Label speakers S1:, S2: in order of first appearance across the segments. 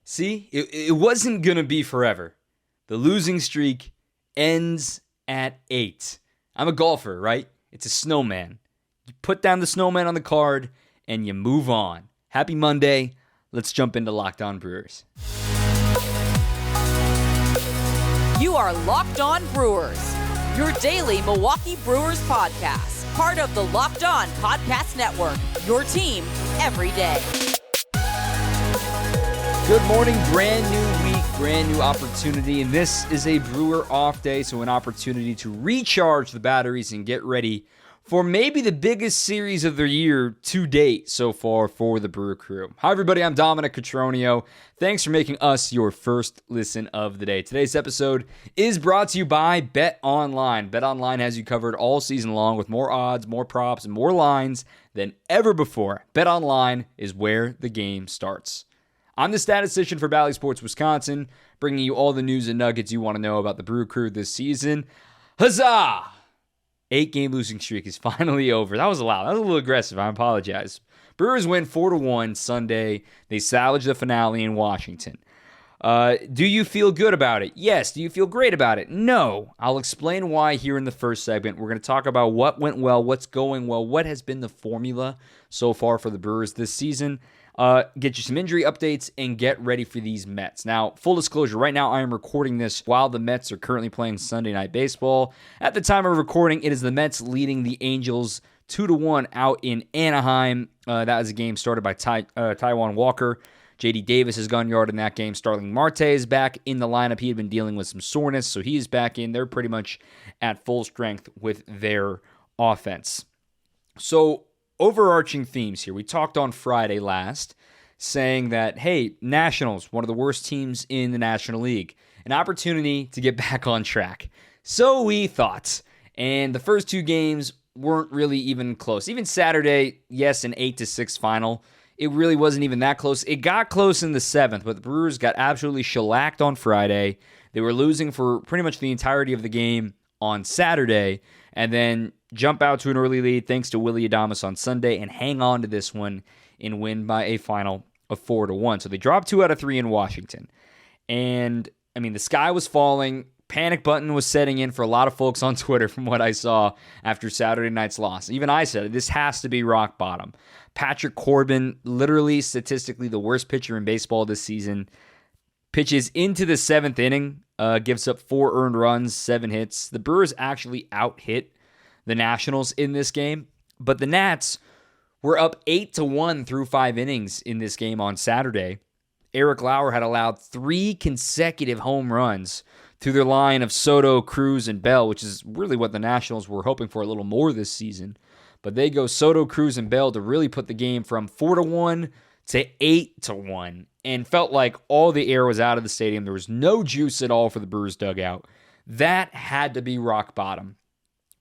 S1: See, it wasn't going to be forever. The losing streak ends at 8. I'm a golfer, right? It's a snowman. You put down the snowman on the card, and you move on. Happy Monday. Let's jump into Locked On Brewers.
S2: You are Locked On Brewers, your daily Milwaukee Brewers podcast. Part of the Locked On Podcast Network, your team every day.
S1: Good morning, brand new week, brand new opportunity, and this is a Brewer off day, so an opportunity to recharge the batteries and get ready for maybe the biggest series of the year to date so far for the Brewer crew. Hi everybody, I'm Dominic Cotroneo. Thanks for making us your first listen of the day. Today's episode is brought to you by BetOnline. BetOnline has you covered all season long with more odds, more props, and more lines than ever before. BetOnline is where the game starts. I'm the statistician for Bally Sports Wisconsin, bringing you all the news and nuggets you want to know about the Brew Crew this season. Huzzah! 8-game losing streak is finally over. That was loud. That was a little aggressive. I apologize. Brewers win 4-1 Sunday. They salvage the finale in Washington. Do you feel good about it? Yes. Do you feel great about it? No. I'll explain why here in the first segment. We're going to talk about what went well, what's going well, what has been the formula so far for the Brewers this season. Get you some injury updates and get ready for these Mets. Now, full disclosure, right now I am recording this while the Mets are currently playing Sunday Night Baseball. At the time of recording, it is the Mets leading the Angels 2-1 out in Anaheim. That was a game started by Taijuan Walker. J.D. Davis has gone yard in that game. Starling Marte is back in the lineup. He had been dealing with some soreness, so he's back in. They're pretty much at full strength with their offense. So, overarching themes here. We talked on Friday last saying that, hey, Nationals, one of the worst teams in the National League, an opportunity to get back on track. So we thought. And the first two games weren't really even close. Even Saturday, yes, an 8-6 final. It really wasn't even that close. It got close in the 7th, but the Brewers got absolutely shellacked on Friday. They were losing for pretty much the entirety of the game on Saturday, and then jump out to an early lead thanks to Willy Adames on Sunday and hang on to this one and win by a final of 4-1. So they dropped 2 out of 3 in Washington. And, I mean, the sky was falling. Panic button was setting in for a lot of folks on Twitter from what I saw after Saturday night's loss. Even I said, this has to be rock bottom. Patrick Corbin, literally statistically the worst pitcher in baseball this season, pitches into the 7th inning, gives up 4 earned runs, 7 hits. The Brewers actually out-hit the Nationals in this game, but the Nats were up 8-1 through 5 innings in this game on Saturday. Eric Lauer had allowed 3 consecutive home runs through their line of Soto, Cruz, and Bell, which is really what the Nationals were hoping for a little more this season. But they go Soto, Cruz, and Bell to really put the game from 4-1 to 8-1, and felt like all the air was out of the stadium. There was no juice at all for the Brewers dugout. That had to be rock bottom,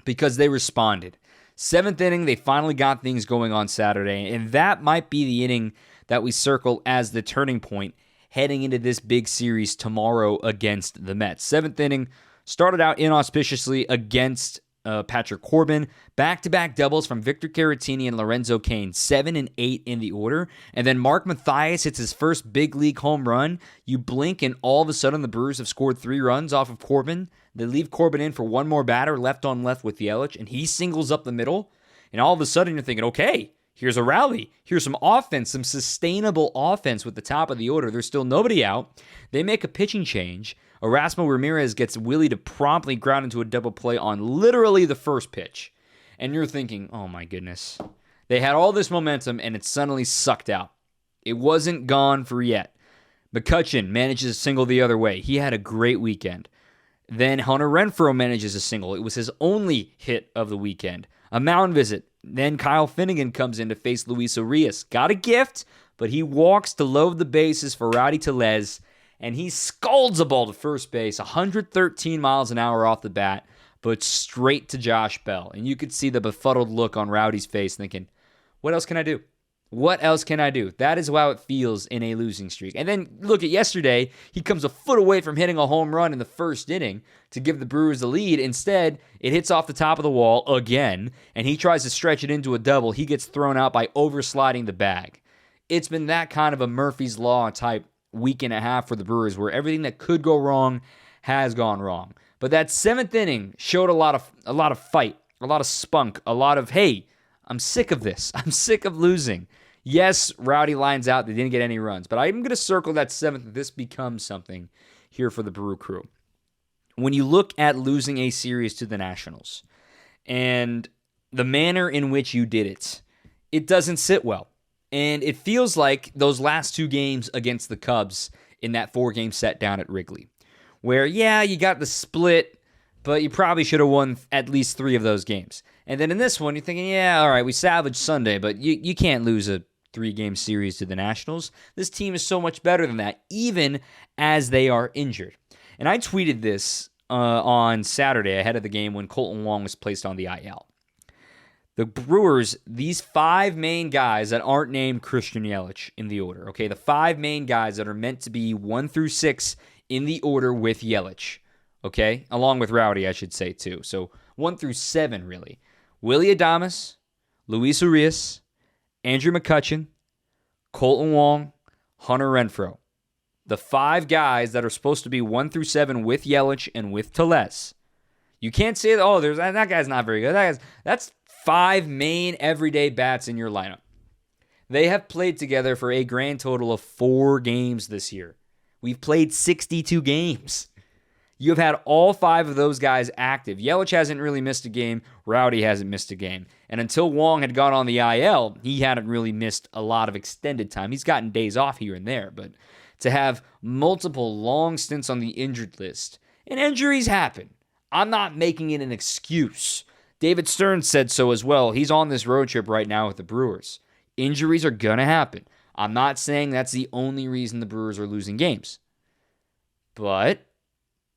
S1: because they responded. 7th inning, they finally got things going on Saturday, and that might be the inning that we circle as the turning point heading into this big series tomorrow against the Mets. 7th inning started out inauspiciously against Patrick Corbin. Back-to-back doubles from Victor Caratini and Lorenzo Cain, 7 and 8 in the order. And then Mark Mathias hits his first big league home run. You blink and all of a sudden the Brewers have scored 3 runs off of Corbin. They leave Corbin in for one more batter, left on left with Yelich, and he singles up the middle. And all of a sudden you're thinking, okay, here's a rally. Here's some offense, some sustainable offense with the top of the order. There's still nobody out. They make a pitching change. Erasmo Ramirez gets Willie to promptly ground into a double play on literally the first pitch. And you're thinking, oh my goodness. They had all this momentum and it suddenly sucked out. It wasn't gone for yet. Mccutchen manages a single the other way. He had a great weekend. Then Hunter Renfroe manages a single. It was his only hit of the weekend. A mound visit. Then Kyle Finnegan comes in to face Luis Urias. Got a gift, but he walks to load the bases for Rowdy Tellez, and he scolds a ball to first base, 113 miles an hour off the bat, but straight to Josh Bell. And you could see the befuddled look on Rowdy's face thinking, what else can I do? What else can I do? That is how it feels in a losing streak. And then look at yesterday. He comes a foot away from hitting a home run in the first inning to give the Brewers the lead. Instead, it hits off the top of the wall again, and he tries to stretch it into a double. He gets thrown out by oversliding the bag. It's been that kind of a Murphy's Law type week and a half for the Brewers where everything that could go wrong has gone wrong. But that 7th inning showed a lot of fight, a lot of spunk, a lot of, hey, I'm sick of this. I'm sick of losing. Yes, Rowdy lines out. They didn't get any runs. But I'm going to circle that 7th. This becomes something here for the Brew Crew. When you look at losing a series to the Nationals and the manner in which you did it, it doesn't sit well. And it feels like those last 2 games against the Cubs in that 4-game set down at Wrigley, where, yeah, you got the split, but you probably should have won at least 3 of those games. And then in this one, you're thinking, yeah, all right, we salvaged Sunday, but you can't lose a 3-game series to the Nationals. This team is so much better than that, even as they are injured. And I tweeted this on Saturday ahead of the game when Kolten Wong was placed on the IL. The Brewers, these 5 main guys that aren't named Christian Yelich in the order, okay? The 5 main guys that are meant to be 1 through 6 in the order with Yelich, okay? Along with Rowdy, I should say, too. So 1 through 7, really. Willy Adames, Luis Urias, Andrew McCutchen, Kolten Wong, Hunter Renfroe. The 5 guys that are supposed to be 1 through 7 with Yelich and with Tellez. You can't say, oh, that guy's not very good. That's 5 main everyday bats in your lineup. They have played together for a grand total of 4 games this year. We've played 62 games. You have had all 5 of those guys active. Yelich hasn't really missed a game. Rowdy hasn't missed a game. And until Wong had gone on the IL, he hadn't really missed a lot of extended time. He's gotten days off here and there, but to have multiple long stints on the injured list, and injuries happen. I'm not making it an excuse. David Stern said so as well. He's on this road trip right now with the Brewers. Injuries are going to happen. I'm not saying that's the only reason the Brewers are losing games. But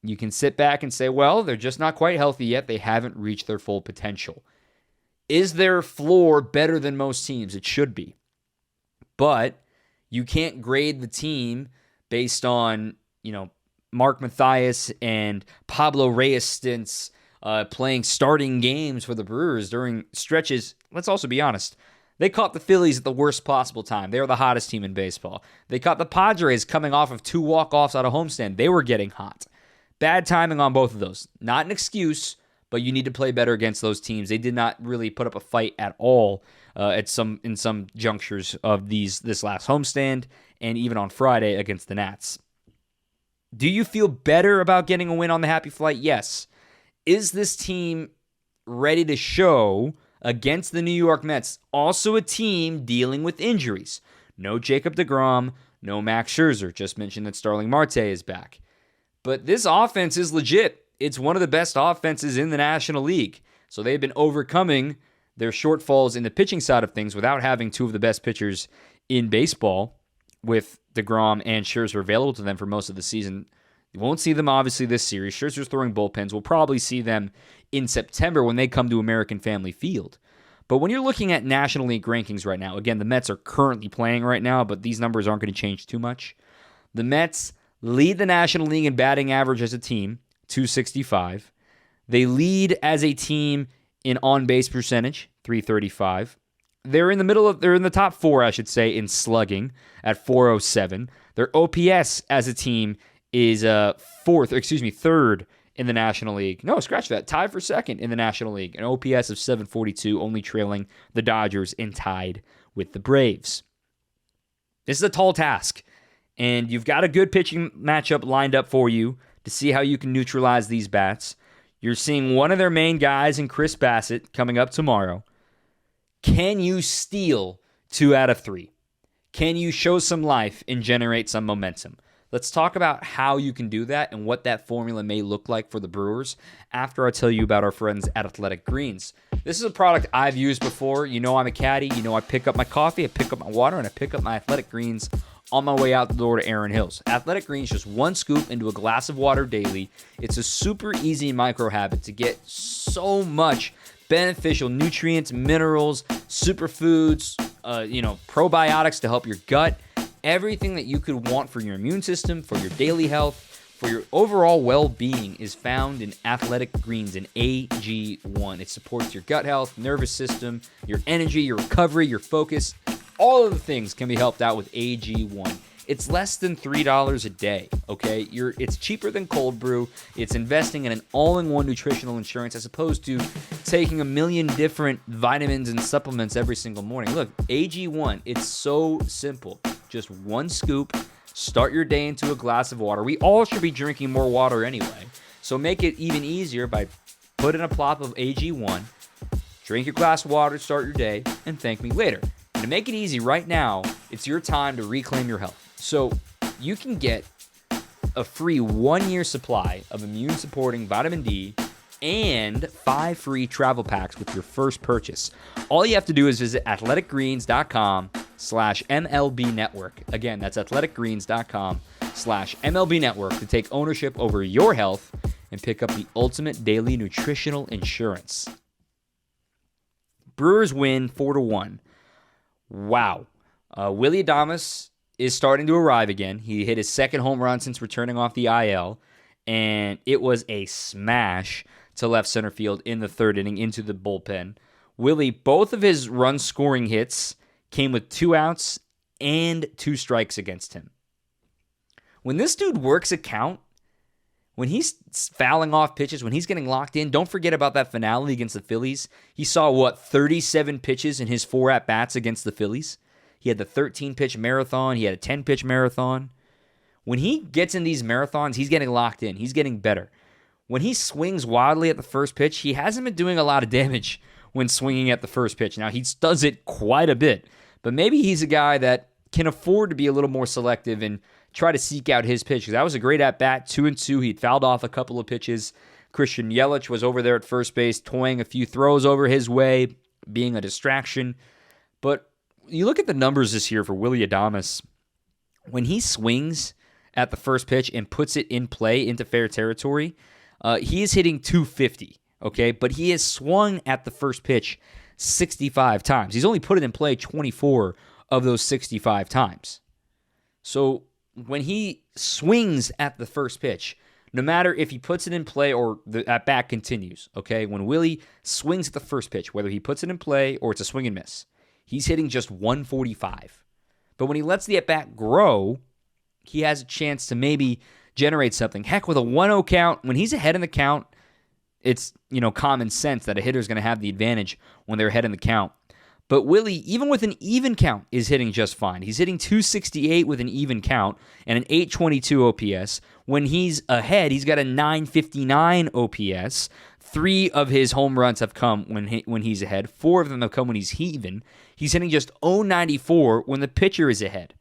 S1: you can sit back and say, well, they're just not quite healthy yet. They haven't reached their full potential. Is their floor better than most teams? It should be. But you can't grade the team based on, Mark Mathias and Pablo Reyes stints playing starting games for the Brewers during stretches. Let's also be honest. They caught the Phillies at the worst possible time. They were the hottest team in baseball. They caught the Padres coming off of 2 walk-offs out of homestand. They were getting hot. Bad timing on both of those. Not an excuse, but you need to play better against those teams. They did not really put up a fight at all in some junctures of this last homestand and even on Friday against the Nats. Do you feel better about getting a win on the Happy Flight? Yes. Is this team ready to show against the New York Mets, also a team dealing with injuries? No Jacob deGrom, no Max Scherzer. Just mentioned that Starling Marte is back. But this offense is legit. It's one of the best offenses in the National League. So they've been overcoming their shortfalls in the pitching side of things without having 2 of the best pitchers in baseball, with deGrom and Scherzer available to them for most of the season. You won't see them, obviously, this series. Scherzer's throwing bullpens. We'll probably see them in September when they come to American Family Field. But when you're looking at National League rankings right now, again, the Mets are currently playing right now, but these numbers aren't going to change too much. The Mets lead the National League in batting average as a team, 265. They lead as a team in on-base percentage, 335. They're in the top 4, I should say, in slugging at 407. Their OPS as a team is third in the National League. No, scratch that. Tied for second in the National League. An OPS of 742, only trailing the Dodgers and tied with the Braves. This is a tall task, and you've got a good pitching matchup lined up for you to see how you can neutralize these bats. You're seeing one of their main guys in Chris Bassett coming up tomorrow. Can you steal 2 out of 3? Can you show some life and generate some momentum? Let's talk about how you can do that and what that formula may look like for the Brewers after I tell you about our friends at Athletic Greens. This is a product I've used before. You know I'm a caddy. You know I pick up my coffee, I pick up my water, and I pick up my Athletic Greens on my way out the door to Erin Hills. Athletic Greens, just 1 scoop into a glass of water daily. It's a super easy micro habit to get so much beneficial nutrients, minerals, superfoods, probiotics to help your gut. Everything that you could want for your immune system, for your daily health, for your overall well-being is found in Athletic Greens in AG1. It supports your gut health, nervous system, your energy, your recovery, your focus. All of the things can be helped out with AG1. It's less than $3 a day, okay? It's cheaper than cold brew. It's investing in an all-in-one nutritional insurance as opposed to taking a million different vitamins and supplements every single morning. Look, AG1, it's so simple. Just one scoop, start your day into a glass of water. We all should be drinking more water anyway. So make it even easier by putting a plop of AG1, drink your glass of water, start your day, and thank me later. And to make it easy right now, it's your time to reclaim your health. So you can get a free 1-year supply of immune-supporting vitamin D and 5 free travel packs with your first purchase. All you have to do is visit athleticgreens.com/MLB network. Again, that's athleticgreens.com/MLB network to take ownership over your health and pick up the ultimate daily nutritional insurance. Brewers win 4-1. Wow. Willy Adames is starting to arrive again. He hit his second home run since returning off the IL, and it was a smash to left center field in the third inning into the bullpen. Willy, both of his run-scoring hits came with 2 outs and 2 strikes against him. When this dude works a count, when he's fouling off pitches, when he's getting locked in, don't forget about that finale against the Phillies. He saw, 37 pitches in his 4 at-bats against the Phillies? He had the 13-pitch marathon. He had a 10-pitch marathon. When he gets in these marathons, he's getting locked in. He's getting better. When he swings wildly at the first pitch, he hasn't been doing a lot of damage when swinging at the first pitch. Now, he does it quite a bit, but maybe he's a guy that can afford to be a little more selective and try to seek out his pitch. Because that was a great at-bat, 2-2. He'd fouled off a couple of pitches. Christian Yelich was over there at first base, toying a few throws over his way, being a distraction. But you look at the numbers this year for Willy Adames. When he swings at the first pitch and puts it in play into fair territory, he is hitting .250, okay? But he has swung at the first pitch 65 times. He's only put it in play 24 of those 65 times. So when he swings at the first pitch, no matter if he puts it in play or the at-bat continues, okay? When Willy swings at the first pitch, whether he puts it in play or it's a swing and miss, he's hitting just 145. But when he lets the at-bat grow, he has a chance to maybe generate something. Heck, with a 1-0 count, when he's ahead in the count, it's, common sense that a hitter's going to have the advantage when they're ahead in the count. But Willy, even with an even count, is hitting just fine. He's hitting .268 with an even count and an .822 OPS. When he's ahead, he's got a .959 OPS. 3 of his home runs have come when he's ahead. 4 of them have come when he's even. He's hitting just .094 when the pitcher is ahead.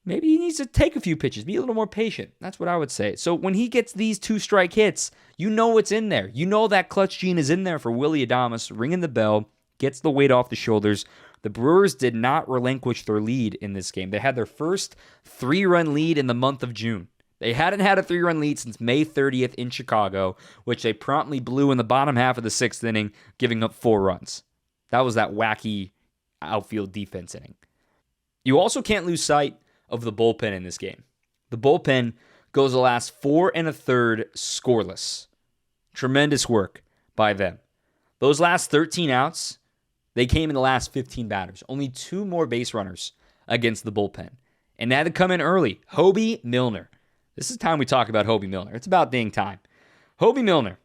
S1: Maybe he needs to take a few pitches, be a little more patient. That's what I would say. So when he gets these 2-strike hits, you know what's in there. You know that clutch gene is in there for Willy Adames, ringing the bell, gets the weight off the shoulders. The Brewers did not relinquish their lead in this game. They had their first 3-run lead in the month of June. They hadn't had a 3-run lead since May 30th in Chicago, which they promptly blew in the bottom half of the 6th inning, giving up 4 runs. That was that wacky outfield defense inning. You also can't lose sight of the bullpen in this game. The bullpen goes the last 4 1/3 scoreless. Tremendous work by them. Those last 13 outs, they came in the last 15 batters. Only 2 more base runners against the bullpen. And they had to come in early. Hobie Milner. This is time we talk about Hobie Milner. It's about dang time. Hobie Milner.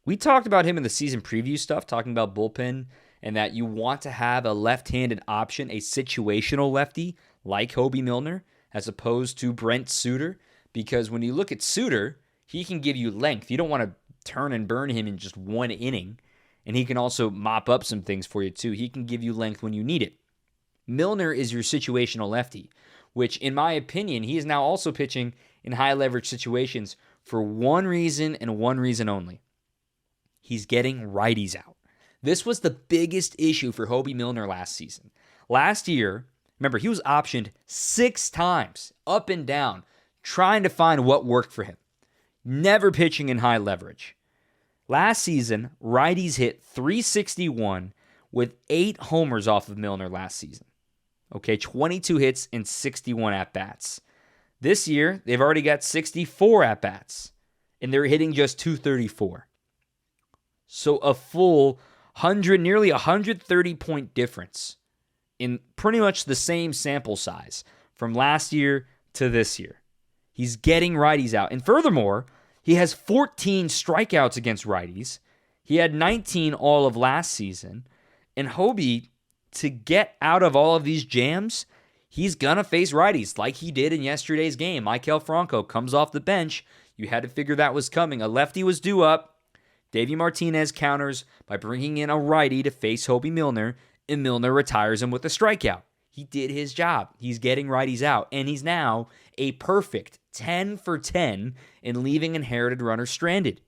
S1: We talked about him in the season preview stuff, talking about bullpen and that you want to have a left-handed option, a situational lefty like Hobie Milner, as opposed to Brent Suter. Because when you look at Suter, he can give you length. You don't want to turn and burn him in just 1 inning. And he can also mop up some things for you too. He can give you length when you need it. Milner is your situational lefty, which in my opinion, he is now also pitching in high leverage situations for one reason and one reason only. He's getting righties out. This was the biggest issue for Hobie Milner last season. Last year, remember, he was optioned 6 times up and down, trying to find what worked for him. Never pitching in high leverage. Last season, righties hit .361 with 8 homers off of Milner last season. Okay, 22 hits and 61 at-bats. This year, they've already got 64 at-bats, and they're hitting just .234. So a full nearly 130-point difference in pretty much the same sample size from last year to this year. He's getting righties out. And furthermore, he has 14 strikeouts against righties. He had 19 all of last season. And Hobie, to get out of all of these jams, he's going to face righties like he did in yesterday's game. Maikel Franco comes off the bench. You had to figure that was coming. A lefty was due up. Davey Martinez counters by bringing in a righty to face Hobie Milner, and Milner retires him with a strikeout. He did his job. He's getting righties out, and he's now a perfect 10 for 10 in leaving inherited runners stranded.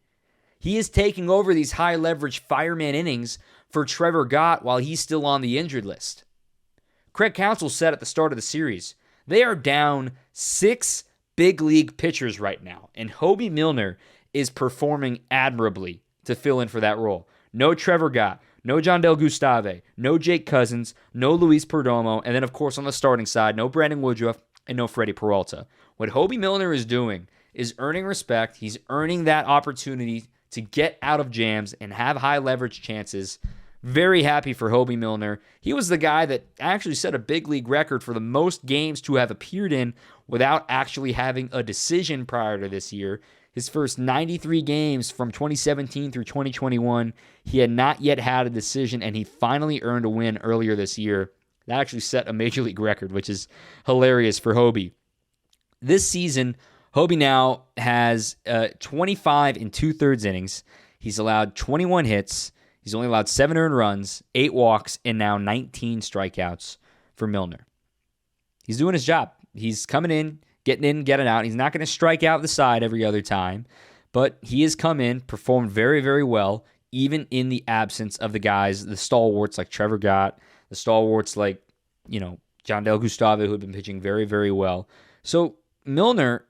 S1: He is taking over these high-leverage fireman innings for Trevor Gott while he's still on the injured list. Craig Counsell said at the start of the series, they are down 6 big league pitchers right now, and Hobie Milner is performing admirably to fill in for that role. No Trevor Gott, no John Del Gustave, no Jake Cousins, no Luis Perdomo, and then, of course, on the starting side, no Brandon Woodruff and no Freddie Peralta. What Hobie Milner is doing is earning respect. He's earning that opportunity to get out of jams and have high leverage chances. Very happy for Hobie Milner. He was the guy that actually set a big league record for the most games to have appeared in without actually having a decision prior to this year. His first 93 games from 2017 through 2021, he had not yet had a decision, and he finally earned a win earlier this year. That actually set a major league record, which is hilarious for Hobie. This season, Hobie now has 25 and 2/3 innings. He's allowed 21 hits. He's only allowed 7 earned runs, 8 walks, and now 19 strikeouts for Milner. He's doing his job. He's coming in, getting out. He's not going to strike out the side every other time, but he has come in, performed very, very well, even in the absence of the guys, the stalwarts like Trevor Gott, the stalwarts like, John Del Gustave, who have been pitching very, very well. So Milner,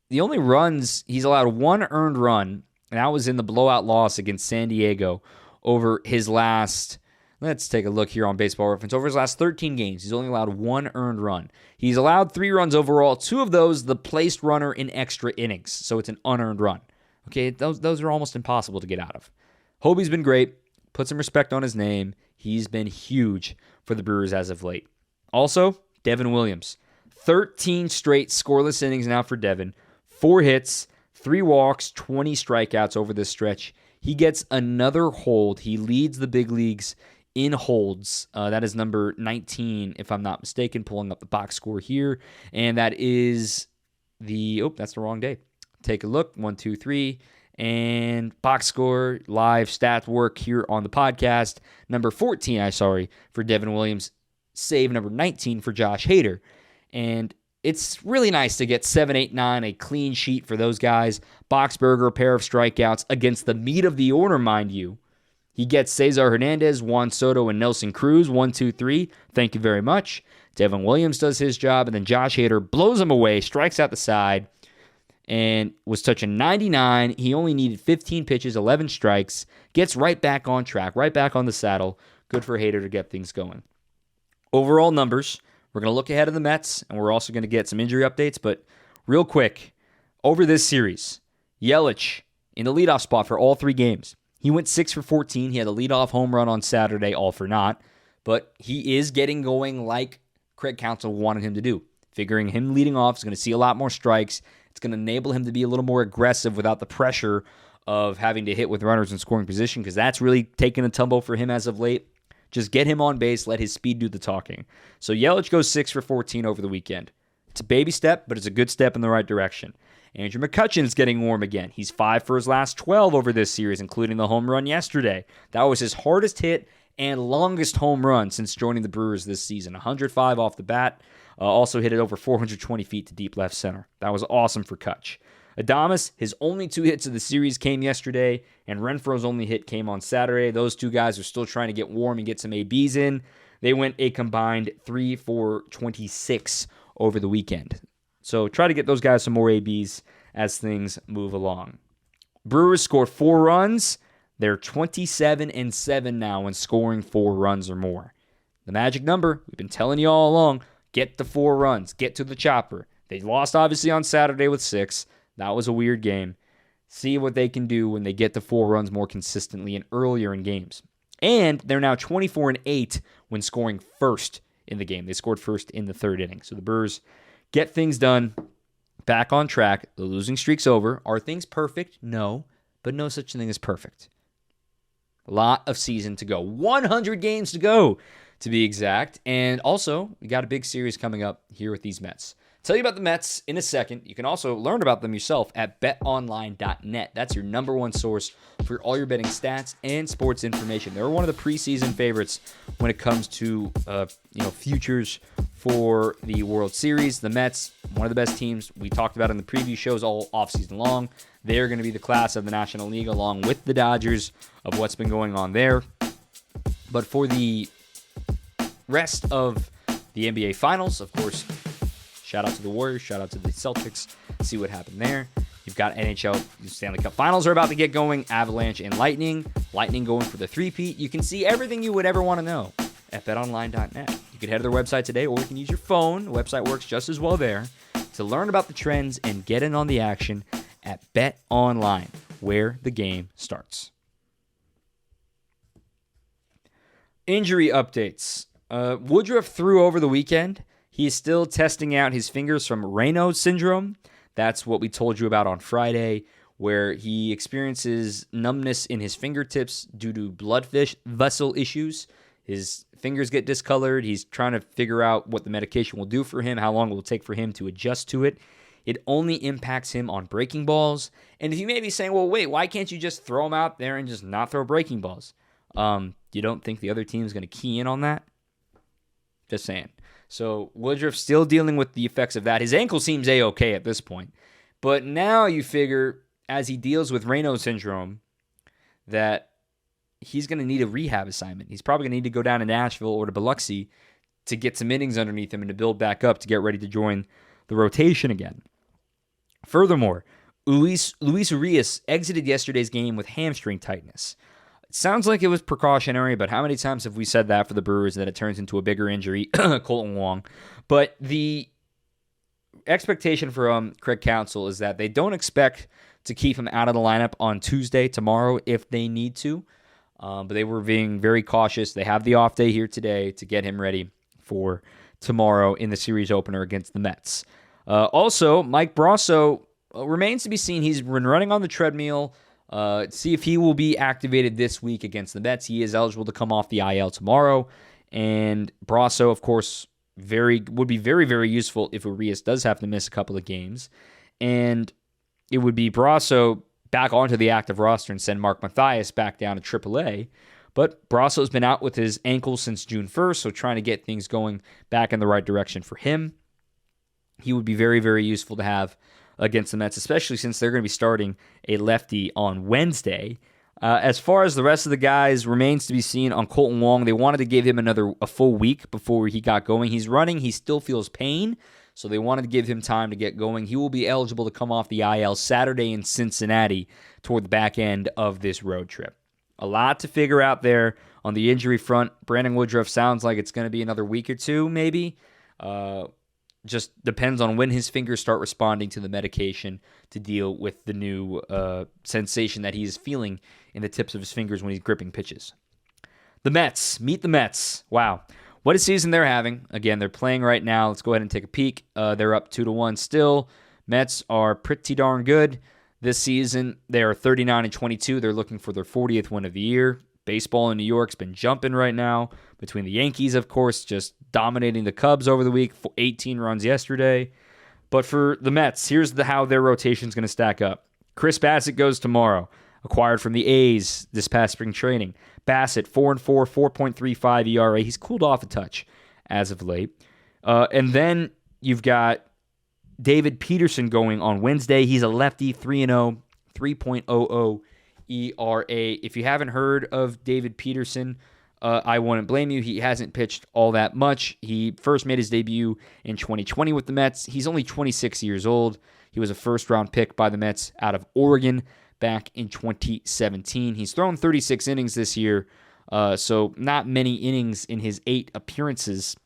S1: the only runs, he's allowed 1 earned run, and that was in the blowout loss against San Diego over his last, let's take a look here on Baseball Reference. Over his last 13 games, he's only allowed 1 earned run. He's allowed 3 runs overall, 2 of those the placed runner in extra innings, so it's an unearned run. Okay, those are almost impossible to get out of. Hobie's been great. Put some respect on his name. He's been huge for the Brewers as of late. Also, Devin Williams. 13 straight scoreless innings now for Devin. 4 hits, 3 walks, 20 strikeouts over this stretch. He gets another hold. He leads the big leagues in holds. That is number 19, if I'm not mistaken, pulling up the box score here. And that is that's the wrong day. Take a look. 1, 2, 3. And box score, live stat work here on the podcast. Number 14, for Devin Williams. Save number 19 for Josh Hader. And it's really nice to get 7, 8, 9, a clean sheet for those guys. Boxberger, a pair of strikeouts against the meat of the order, mind you. He gets Cesar Hernandez, Juan Soto, and Nelson Cruz. 1, 2, 3. Thank you very much. Devin Williams does his job, and then Josh Hader blows him away, strikes out the side, and was touching 99. He only needed 15 pitches, 11 strikes. Gets right back on track, right back on the saddle. Good for Hader to get things going. Overall numbers, we're going to look ahead of the Mets, and we're also going to get some injury updates. But real quick, over this series, Yelich in the leadoff spot for all 3 games. He went 6 for 14. He had a leadoff home run on Saturday, all for naught. But he is getting going like Craig Counsell wanted him to do. Figuring him leading off is going to see a lot more strikes. It's going to enable him to be a little more aggressive without the pressure of having to hit with runners in scoring position, because that's really taken a tumble for him as of late. Just get him on base, let his speed do the talking. So Yelich goes 6 for 14 over the weekend. It's a baby step, but it's a good step in the right direction. Andrew Mccutchen is getting warm again. He's 5 for his last 12 over this series, including the home run yesterday. That was his hardest hit and longest home run since joining the Brewers this season. 105 off the bat. Also hit it over 420 feet to deep left center. That was awesome for Kutch. Adames, his only 2 hits of the series came yesterday, and Renfroe's only hit came on Saturday. Those 2 guys are still trying to get warm and get some ABs in. They went a combined 3 for 26 over the weekend. So try to get those guys some more ABs as things move along. Brewers scored 4 runs. They're 27-7 now when scoring 4 runs or more. The magic number, we've been telling you all along, get the 4 runs, get to the chopper. They lost obviously on Saturday with 6. That was a weird game. See what they can do when they get to 4 runs more consistently and earlier in games. And they're now 24-8 when scoring first in the game. They scored first in the third inning. So the Brewers get things done, back on track. The losing streak's over. Are things perfect? No, but no such thing as perfect. A lot of season to go. 100 games to go, to be exact. And also, we got a big series coming up here with these Mets. Tell you about the Mets in a second. You can also learn about them yourself at betonline.net. That's your number one source for all your betting stats and sports information. They're one of the preseason favorites when it comes to futures for the World Series. The Mets, one of the best teams we talked about in the preview shows all offseason long. They're going to be the class of the National League along with the Dodgers of what's been going on there. But for the rest of the NBA Finals, of course, shout out to the Warriors, shout out to the Celtics, see what happened there. You've got Nhl Stanley Cup Finals are about to get going, Avalanche and Lightning. Lightning going for the three-peat. You can see everything you would ever want to know at betonline.net. You can head to their website today, or you can use your phone. The website works just as well there to learn about the trends and get in on the action at BetOnline, where the game starts. Injury updates. Woodruff threw over the weekend. He is still testing out his fingers from Raynaud syndrome. That's what we told you about on Friday, where he experiences numbness in his fingertips due to blood vessel issues. His fingers get discolored. He's trying to figure out what the medication will do for him, how long it will take for him to adjust to it. It only impacts him on breaking balls. And if you may be saying, well, wait, why can't you just throw him out there and just not throw breaking balls? You don't think the other team is going to key in on that? Just saying. So Woodruff still dealing with the effects of that. His ankle seems A-okay at this point. But now you figure, as he deals with Raynaud syndrome, that he's going to need a rehab assignment. He's probably going to need to go down to Nashville or to Biloxi to get some innings underneath him and to build back up to get ready to join the rotation again. Furthermore, Luis Urias exited yesterday's game with hamstring tightness. It sounds like it was precautionary, but how many times have we said that for the Brewers that it turns into a bigger injury? Colton Wong. But the expectation for Craig Counsell is that they don't expect to keep him out of the lineup on Tuesday, tomorrow, if they need to. But they were being very cautious. They have the off day here today to get him ready for tomorrow in the series opener against the Mets. Also, Mike Brasso remains to be seen. He's been running on the treadmill. See if he will be activated this week against the Mets. He is eligible to come off the IL tomorrow. And Brasso, of course, would be very, very useful if Urias does have to miss a couple of games. And it would be Brasso back onto the active roster and send Mark Mathias back down to AAA. But Brasso's been out with his ankle since June 1st, so trying to get things going back in the right direction for him. He would be very, very useful to have against the Mets, especially since they're going to be starting a lefty on Wednesday. As far as the rest of the guys, remains to be seen on Colton Wong. They wanted to give him a full week before he got going. He's running. He still feels pain, so they wanted to give him time to get going. He will be eligible to come off the IL Saturday in Cincinnati toward the back end of this road trip. A lot to figure out there on the injury front. Brandon Woodruff sounds like it's going to be another week or two, maybe. Just depends on when his fingers start responding to the medication to deal with the new sensation that he's feeling in the tips of his fingers when he's gripping pitches. The Mets. Meet the Mets. Wow. What a season they're having. Again, they're playing right now. Let's go ahead and take a peek. They're up 2-1 still. Mets are pretty darn good this season. They are 39-22. They're looking for their 40th win of the year. Baseball in New York's been jumping right now between the Yankees, of course, just dominating the Cubs over the week, 18 runs yesterday. But for the Mets, here's how their rotation's going to stack up. Chris Bassett goes tomorrow, acquired from the A's this past spring training. Bassett, 4-4, 4.35 ERA. He's cooled off a touch as of late. And then you've got David Peterson going on Wednesday. He's a lefty, 3-0, 3.00 ERA. If you haven't heard of David Peterson, I wouldn't blame you. He hasn't pitched all that much. He first made his debut in 2020 with the Mets. He's only 26 years old. He was a first-round pick by the Mets out of Oregon back in 2017. He's thrown 36 innings this year, so not many innings in his 8 appearances.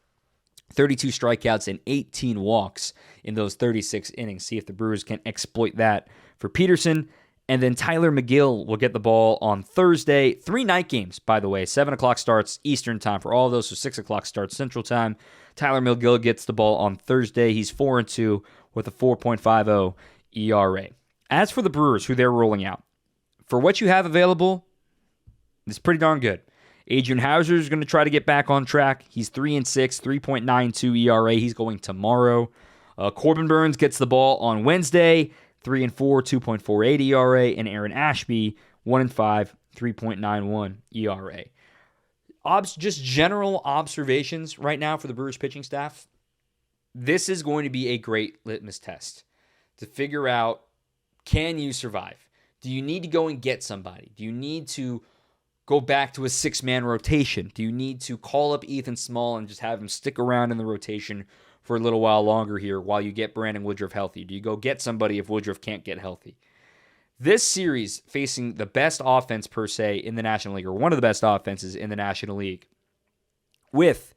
S1: 32 strikeouts and 18 walks in those 36 innings. See if the Brewers can exploit that for Peterson. And then Tyler McGill will get the ball on Thursday. 3 night games, by the way. 7 o'clock starts Eastern time for all of those, so 6 o'clock starts Central time. Tyler McGill gets the ball on Thursday. He's 4-2 with a 4.50 ERA. As for the Brewers, who they're rolling out, for what you have available, it's pretty darn good. Adrian Houser is going to try to get back on track. He's 3-6, 3.92 ERA. He's going tomorrow. Corbin Burnes gets the ball on Wednesday, 3-4, 2.48 ERA. And Aaron Ashby, 1-5, 3.91 ERA. Just general observations right now for the Brewers pitching staff. This is going to be a great litmus test to figure out, can you survive? Do you need to go and get somebody? Do you need to go back to a 6-man rotation? Do you need to call up Ethan Small and just have him stick around in the rotation for a little while longer here while you get Brandon Woodruff healthy? Do you go get somebody if Woodruff can't get healthy? This series facing the best offense per se in the National League, or one of the best offenses in the National League, with,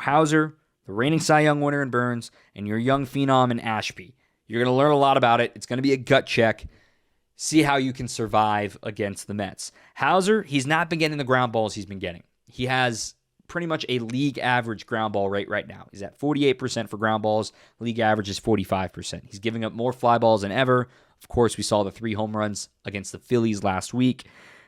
S1: Houser, the reigning Cy Young winner in Burnes, and your young phenom in Ashby. You're going to learn a lot about it. It's going to be a gut check. See how you can survive against the Mets. Houser, he's not been getting the ground balls he's been getting. He has pretty much a league average ground ball rate right now. He's at 48% for ground balls. League average is 45%. He's giving up more fly balls than ever. Of course, we saw the 3 home runs against the Phillies last week.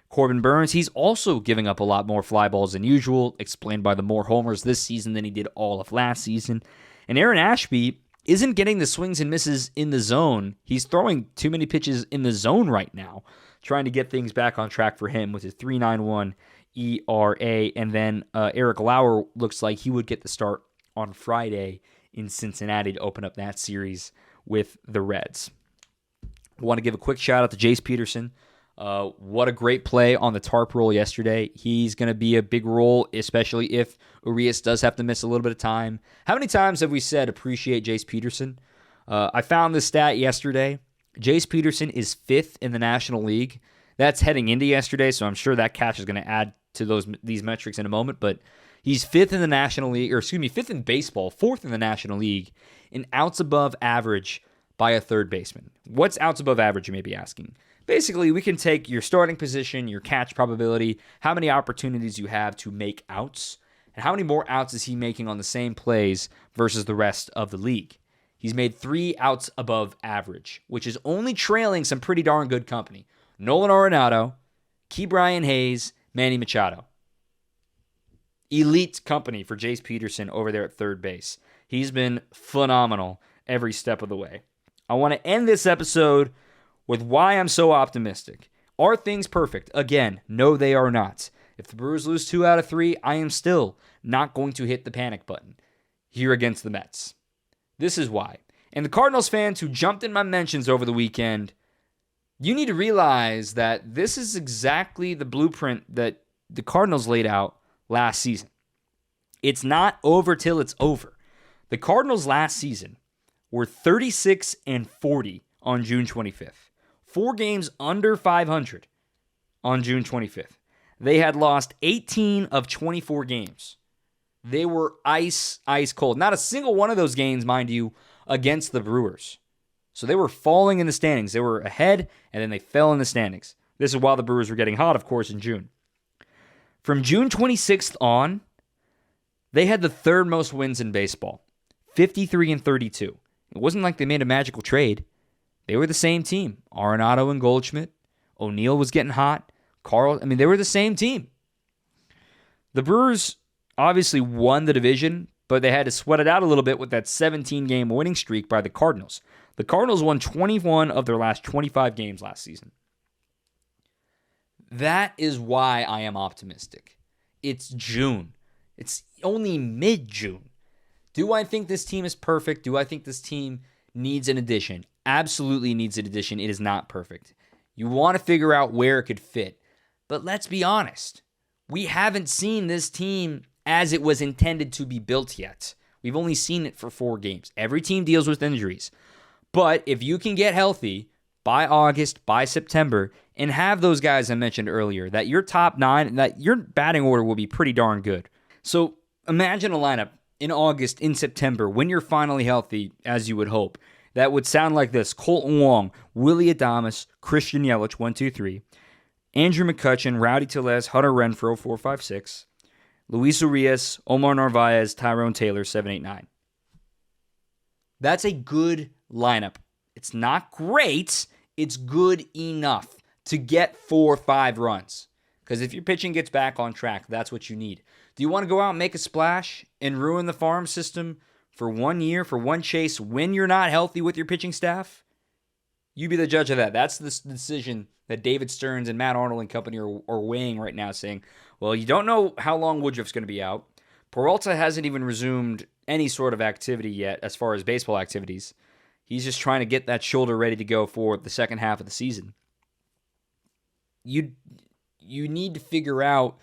S1: Corbin Burnes, he's also giving up a lot more fly balls than usual, explained by the more homers this season than he did all of last season. And Aaron Ashby isn't getting the swings and misses in the zone. He's throwing too many pitches in the zone right now, trying to get things back on track for him with his 3.91 ERA. And then Eric Lauer looks like he would get the start on Friday in Cincinnati to open up that series with the Reds. I want to give a quick shout out to Jace Peterson. What a great play on the tarp roll yesterday. He's going to be a big role, especially if Urias does have to miss a little bit of time. How many times have we said appreciate Jace Peterson? I found this stat yesterday. Jace Peterson is 5th in the National League. That's heading into yesterday, so I'm sure that catch is going to add to these metrics in a moment. But he's 5th in the National League, 5th in baseball, 4th in the National League in outs above average by a third baseman. What's outs above average, you may be asking? Basically, we can take your starting position, your catch probability, how many opportunities you have to make outs, and how many more outs is he making on the same plays versus the rest of the league. He's made 3 outs above average, which is only trailing some pretty darn good company. Nolan Arenado, Ke'Bryan Hayes, Manny Machado. Elite company for Jace Peterson over there at third base. He's been phenomenal every step of the way. I want to end this episode with why I'm so optimistic. Are things perfect? Again, no, they are not. If the Brewers lose 2 out of 3, I am still not going to hit the panic button here against the Mets. This is why. And the Cardinals fans who jumped in my mentions over the weekend, you need to realize that this is exactly the blueprint that the Cardinals laid out last season. It's not over till it's over. The Cardinals last season were 36-40 on June 25th. 4 games under 500 on June 25th. They had lost 18 of 24 games. They were ice cold. Not a single one of those games, mind you, against the Brewers. So they were falling in the standings. They were ahead, and then they fell in the standings. This is while the Brewers were getting hot, of course, in June. From June 26th on, they had the 3rd most wins in baseball, 53-32. It wasn't like they made a magical trade. They were the same team. Arenado and Goldschmidt. O'Neill was getting hot. They were the same team. The Brewers obviously won the division, but they had to sweat it out a little bit with that 17-game winning streak by the Cardinals. The Cardinals won 21 of their last 25 games last season. That is why I am optimistic. It's June. It's only mid-June. Do I think this team is perfect? Do I think this team needs an addition? Absolutely needs an addition. It is not perfect. You want to figure out where it could fit. But let's be honest. We haven't seen this team as it was intended to be built yet. We've only seen it for 4 games. Every team deals with injuries. But if you can get healthy by August, by September, and have those guys I mentioned earlier, that your top 9, that your batting order will be pretty darn good. So imagine a lineup in August, in September, when you're finally healthy, as you would hope, that would sound like this: Colton Wong, Willy Adames, Christian Yelich, 1, 2, 3. Andrew McCutchen, Rowdy Tellez, Hunter Renfroe, 4, 5, 6. Luis Urias, Omar Narvaez, Tyrone Taylor, 7, 8, 9. That's a good lineup. It's not great. It's good enough to get 4 or 5 runs. Because if your pitching gets back on track, that's what you need. Do you want to go out and make a splash and ruin the farm system for 1 year, for one chase, when you're not healthy with your pitching staff? You be the judge of that. That's the decision that David Stearns and Matt Arnold and company are weighing right now, saying, well, you don't know how long Woodruff's going to be out. Peralta hasn't even resumed any sort of activity yet as far as baseball activities. He's just trying to get that shoulder ready to go for the second half of the season. You need to figure out,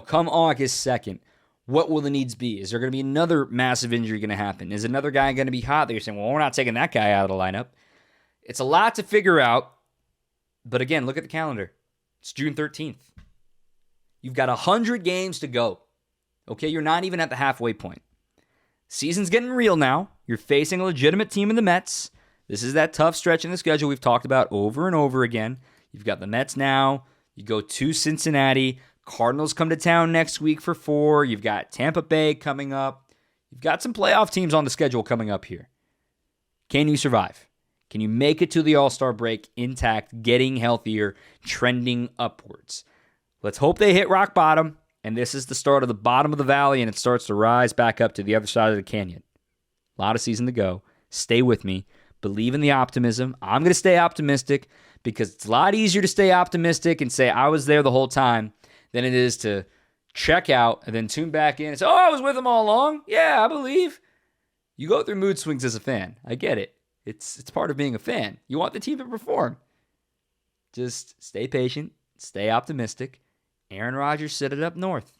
S1: come August 2nd, what will the needs be? Is there going to be another massive injury going to happen? Is another guy going to be hot that you're saying, well, we're not taking that guy out of the lineup? It's a lot to figure out. But again, look at the calendar. It's June 13th. You've got 100 games to go. Okay, you're not even at the halfway point. Season's getting real now. You're facing a legitimate team in the Mets. This is that tough stretch in the schedule we've talked about over and over again. You've got the Mets now. You go to Cincinnati. Cardinals come to town next week for 4. You've got Tampa Bay coming up. You've got some playoff teams on the schedule coming up here. Can you survive? Can you make it to the All-Star break intact, getting healthier, trending upwards? Let's hope they hit rock bottom, and this is the start of the bottom of the valley, and it starts to rise back up to the other side of the canyon. A lot of season to go. Stay with me. Believe in the optimism. I'm going to stay optimistic because it's a lot easier to stay optimistic and say I was there the whole time than it is to check out and then tune back in and say, oh, I was with them all along. Yeah, I believe. You go through mood swings as a fan. I get it. It's part of being a fan. You want the team to perform. Just stay patient. Stay optimistic. Aaron Rodgers said it up north.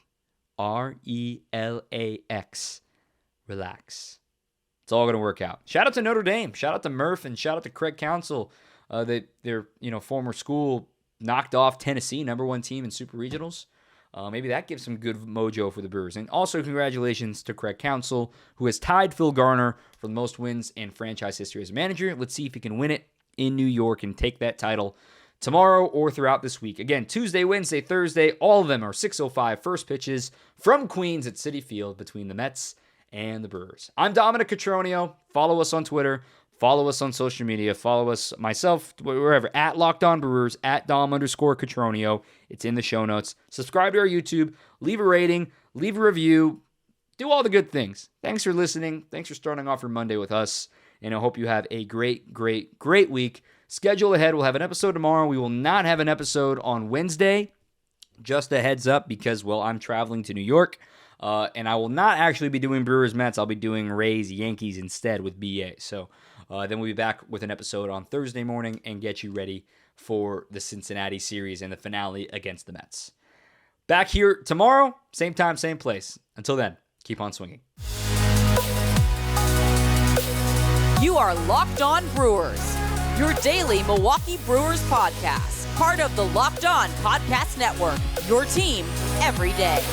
S1: RELAX. Relax. It's all going to work out. Shout out to Notre Dame. Shout out to Murph and shout out to Craig Counsell. That their former school knocked off Tennessee, #1 team in Super Regionals. Maybe that gives some good mojo for the Brewers. And also congratulations to Craig Counsell, who has tied Phil Garner for the most wins in franchise history as a manager. Let's see if he can win it in New York and take that title tomorrow or throughout this week. Again, Tuesday, Wednesday, Thursday, all of them are 6:05 first pitches from Queens at Citi Field between the Mets and the Brewers. I'm Dominic Cotroneo. Follow us on Twitter. Follow us on social media. Follow us, myself, wherever, at Locked On Brewers, at Dom_Cotroneo. It's in the show notes. Subscribe to our YouTube. Leave a rating. Leave a review. Do all the good things. Thanks for listening. Thanks for starting off your Monday with us. And I hope you have a great, great, great week. Schedule ahead. We'll have an episode tomorrow. We will not have an episode on Wednesday. Just a heads up because, well, I'm traveling to New York. And I will not actually be doing Brewers Mets. I'll be doing Rays Yankees instead with BA. So then we'll be back with an episode on Thursday morning and get you ready for the Cincinnati series and the finale against the Mets. Back here tomorrow, same time, same place. Until then, keep on swinging.
S2: You are Locked On Brewers, your daily Milwaukee Brewers podcast, part of the Locked On Podcast Network, your team every day.